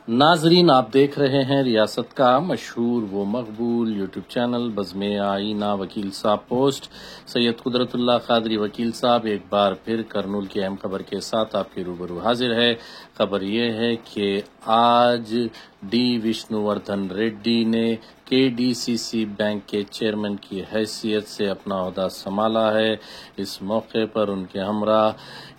नाजरीन, आप देख रहे हैं रियासत का मशहूर व मकबूल यूट्यूब चैनल बज़्म आईना। वकील साहब पोस्ट सैयद कुदरतुल्लाह कादरी वकील साहब एक बार फिर करनूल की अहम खबर के साथ आपके रूबरू हाजिर है। खबर यह है कि आज डी विष्णुवर्धन रेड्डी ने केडीसीसी बैंक के चेयरमैन की हैसियत से अपना ओहदा संभाला है। इस मौके पर उनके हमरा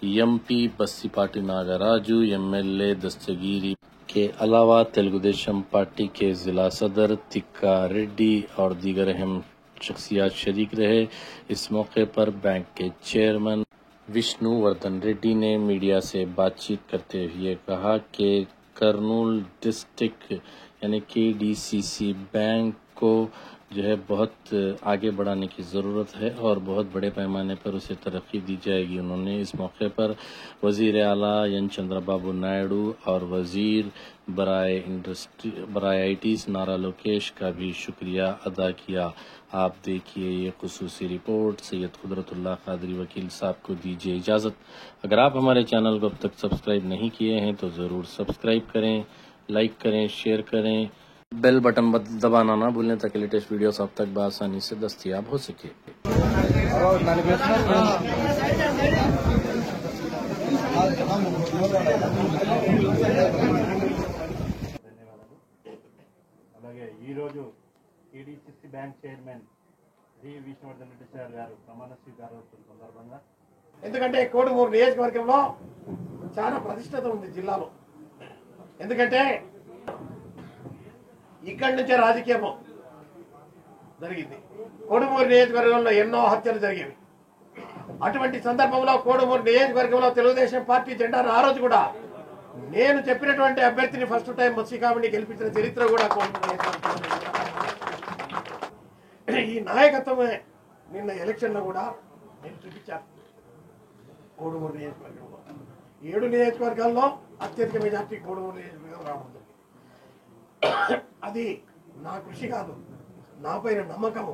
एमपी बस्ती पार्टी नागराजू, एमएलए दस्तगीरी के अलावा तेलुगुदेशम पार्टी के जिला सदर तिक्का रेड्डी और दीगर अहम शख्सियात शरीक रहे। इस मौके पर बैंक के चेयरमैन विष्णुवर्धन रेड्डी ने मीडिया से बातचीत करते हुए कहा कि करनूल डिस्ट्रिक्ट यानी कि डीसीसी बैंक को जो है बहुत आगे बढ़ाने की ज़रूरत है और बहुत बड़े पैमाने पर उसे तरक्की दी जाएगी। उन्होंने इस मौके पर वज़ीर आला एन चंद्रबाबू नायडू और वज़ीर बराए आईटीज़ नारा लोकेश का भी शुक्रिया अदा किया। आप देखिए ये खुसूसी रिपोर्ट। सैयद कुदरतुल्लाह कादरी वकील साहब को दीजिए इजाज़त। अगर आप हमारे चैनल को अब तक सब्सक्राइब नहीं किए हैं तो ज़रूर सब्सक्राइब करें, लाइक करें, शेयर करें, बेल बटन दबाना ना भूलें ताकि लेटेस्ट वीडियोस आप तक बआसानी से दस्तयाब हो सके। అలాగే ఈరోజు KDCC bank chairman D Vishnuvardhan Reddy sir గారు ప్రమాణ స్వీకారోత్సవం సందర్భంగా ఎందుకంటే కోడుమూరు నియోజకవర్గంలో చాలా ప్రతిష్టత ఉంది జిల్లాలో. ఎందుకంటే ఇక్కడి నుంచే రాజకీయం జరిగింది. కోడుమూరు నియోజకవర్గంలో ఎన్నో హత్యలు జరిగేవి. అటువంటి సందర్భంలో కోడుమూరు నియోజకవర్గంలో తెలుగుదేశం పార్టీ జెండాను ఆ రోజు కూడా నేను చెప్పినటువంటి అభ్యర్థిని ఫస్ట్ టైం మత్స్యకామిని గెలిపించిన చరిత్ర కూడా ఈ నాయకత్వమే నిన్న ఎలక్షన్లో కూడా నేను చూపించాను. కోడుమూరు నియోజకవర్గంలో 7 నియోజకవర్గాల్లో అత్యధిక మెజార్టీ కోడుమూరు నియోజకవర్గం రావడం. అది నా కృషి కాదు, నా పైన నమ్మకము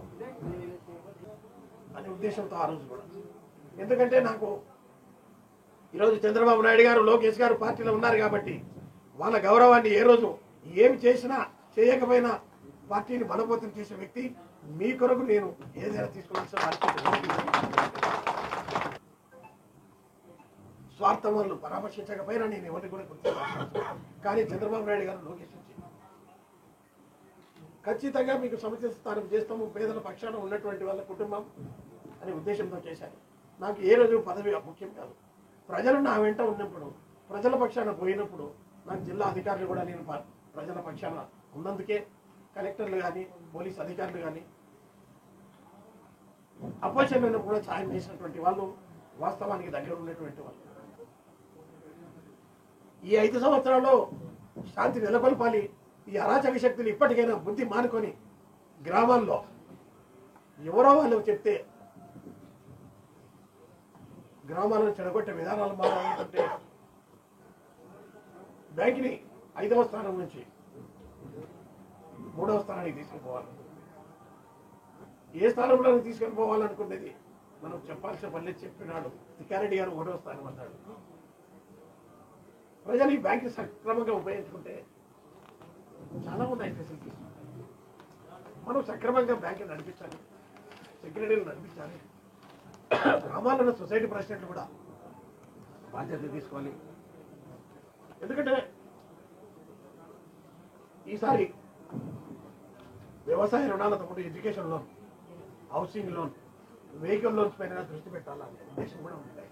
అనే ఉద్దేశంతో ఆ రోజు కూడా. ఎందుకంటే నాకు ఈరోజు చంద్రబాబు నాయుడు గారు, లోకేష్ గారు పార్టీలో ఉన్నారు కాబట్టి వాళ్ళ గౌరవాన్ని ఏ రోజు ఏమి చేసినా చేయకపోయినా పార్టీని బలపోతం చేసే వ్యక్తి. మీ కొరకు నేను ఏదైనా తీసుకోవాల్సిన స్వార్థం వాళ్ళు పరామర్శించకపోయినా నేను ఎవరిని కూడా గుర్తిస్తాను. కానీ చంద్రబాబు నాయుడు గారు, లోకేష్ ఖచ్చితంగా మీకు సముచిత స్థానం చేస్తాము, పేదల పక్షాన ఉన్నటువంటి వాళ్ళ కుటుంబం అనే ఉద్దేశంతో చేశాను. నాకు ఏ రోజు పదవి ముఖ్యం కాదు. ప్రజలు నా వెంట ఉన్నప్పుడు, ప్రజల పక్షాన పోయినప్పుడు నాకు జిల్లా అధికారులు కూడా నేను ప్రజల పక్షాన ఉన్నందుకే కలెక్టర్లు కానీ, పోలీస్ అధికారులు కానీ, అపోజిషన్ కూడా సాయం చేసినటువంటి వాళ్ళు వాస్తవానికి దగ్గర ఉన్నటువంటి వాళ్ళు. ఈ 5 సంవత్సరాల్లో శాంతి నెలకొల్పాలి. ఈ అరాచక శక్తులు ఇప్పటికైనా బుద్ధి మానుకొని గ్రామాల్లో ఎవరో వాళ్ళు చెప్తే గ్రామాలను చెడగొట్టే విధానాలు మారాలంటే బ్యాంకుని 5వ స్థానం నుంచి 3వ స్థానానికి తీసుకుపోవాలి. ఏ స్థానంలో తీసుకెళ్ళిపోవాలనుకునేది మనం చెప్పాల్సిన పని చెప్పినాడు. తిక్కారెడ్డి గారు 1వ స్థానం అన్నాడు. ప్రజలు ఈ బ్యాంకుని సక్రమంగా ఉపయోగించుకుంటే చాలా ఉన్నాయి ఫెసిలిటీస్. మనం సక్రమంగా బ్యాంకులు నడిపించాలి, సెక్రటరీలు నడిపించాలి. గ్రామాల్లో సొసైటీ ప్రెసిడెంట్లు కూడా బాధ్యత తీసుకోవాలి. ఎందుకంటే ఈసారి వ్యవసాయ రుణాలతో పాటు education loan, housing loan, vehicle loans పైన దృష్టి పెట్టాలనే ఉద్దేశం కూడా ఉంది.